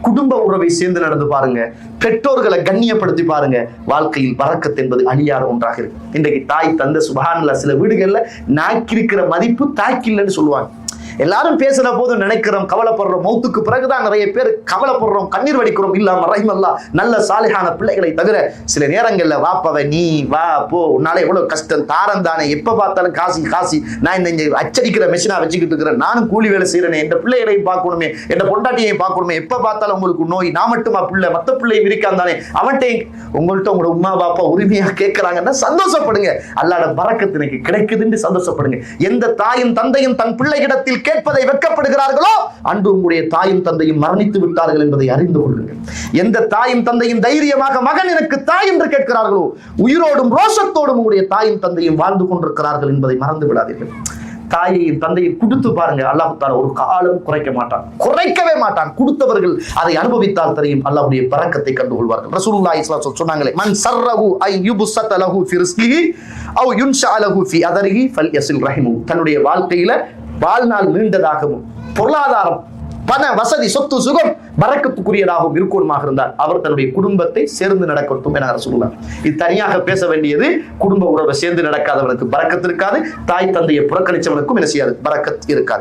குடும்ப உறவை சேர்ந்து நடந்து பாருங்க, பெற்றோர்களை கண்ணியப்படுத்தி பாருங்க, வாழ்க்கையில் பரக்கத் என்பது அழியாத ஒன்றாக இருக்கு. இன்றைக்கு தாய் தந்தை சுப்ஹானல்லாஹ் சில வீடுகள்ல நாய்க்கு இருக்கிற மதிப்பு தாய்க்கு இல்லைன்னு சொல்லுவாங்க. எல்லாரும் பேசுற போது நினைக்கிறோம், கவலைப்படுறோம், மௌத்துக்கு பிறகுதான் நிறைய பேர் கவலைப்படுறோம், கண்ணீர் வடிக்கிறோம். இல்லாம ரஹிமல்லா நல்ல சாலிஹான பிள்ளைகளை தவிர சில நேரங்கள்ல வாப்பவ நீ வா போ, உன்னால எவ்வளவு கஷ்டம், தாரம் தானே, எப்ப பார்த்தாலும் காசி காசி, நான் இந்த அச்சடிக்கிற மெஷினா வச்சுக்கிட்டு இருக்கிறேன், நானும் கூலி வேலை செய்யறேனே, என் பிள்ளைகளையும் பார்க்கணுமே, என் பொண்டாட்டியையும் பார்க்கணுமே, எப்ப பார்த்தாலும் உங்களுக்கு நோய், நான் மட்டுமா பிள்ளை, மத்த பிள்ளையும் இருக்கான் தானே, அவன்கிட்ட உங்கள்கிட்ட உங்களோட உமா பாப்பா உரிமையா கேட்கிறாங்கன்னா சந்தோஷப்படுங்க. அல்லாஹ்வோட பரக்கத் எனக்கு கிடைக்குதுன்னு சந்தோஷப்படுங்க. எந்த தாயும் தந்தையும் தன் பிள்ளையிடத்தில் கேட்பதை வெட்கப்படுகிறார்களோ அன்று உங்களுடைய தாயும் தந்தையும் மரணித்து விட்டார்கள் என்பதை அறிந்து கொள்ளுங்கள். எந்த தாயும் தந்தையும் தைரியமாக மகன் எனக்கு தாய் என்று கேட்கிறார்களோ உயிரோடும் ரோஷத்தோடும் உங்களுடைய தாயும் தந்தையும் வாழ்ந்து கொண்டிருக்கிறார்கள் என்பதை மறந்து விடாதீர்கள். தாயையும் தந்தையும் கொடுத்து பாருங்க, அல்லாஹ் தஆலா ஒரு காலம் குறைக்க மாட்டான், குறைக்கவே மாட்டான். கொடுத்தவர்கள் அதை அனுபவித்தால் தெரியும், அல்லாஹ்வுடைய பரக்கத்தை கண்டுகொள்வார்கள். ரசூலுல்லாஹி ஸல்லல்லாஹு அலைஹி வஸல்லம் சொன்னாங்களே, மன் சர்ரஹு ஐ யுப்ஸத லஹு ஃபி ரிஸ்கிஹி அவ் யுன்ஷா லஹு ஃபி அதரிஹி ஃபல்யஸில் ரஹிமு. தன்னுடைய வாழ்க்கையில வாழ்நாள் நீண்டதாகவும் பொருளாதாரம் பண வசதி சொத்து சுகம் பரக்கத்துக்குரியதாகவும் இருக்கணுமாக இருந்தால் அவர் தன்னுடைய குடும்பத்தை சேர்ந்து நடக்கட்டும் என ரசூலுல்லாஹ். இது தனியாக பேச வேண்டியது. குடும்ப உறவை சேர்ந்து நடக்காதவனுக்கு பரக்கத்து இருக்காது, தாய் தந்தையை புறக்கணிச்சவனுக்கும் என்ன செய்யாது, பரக்கத் இருக்காது.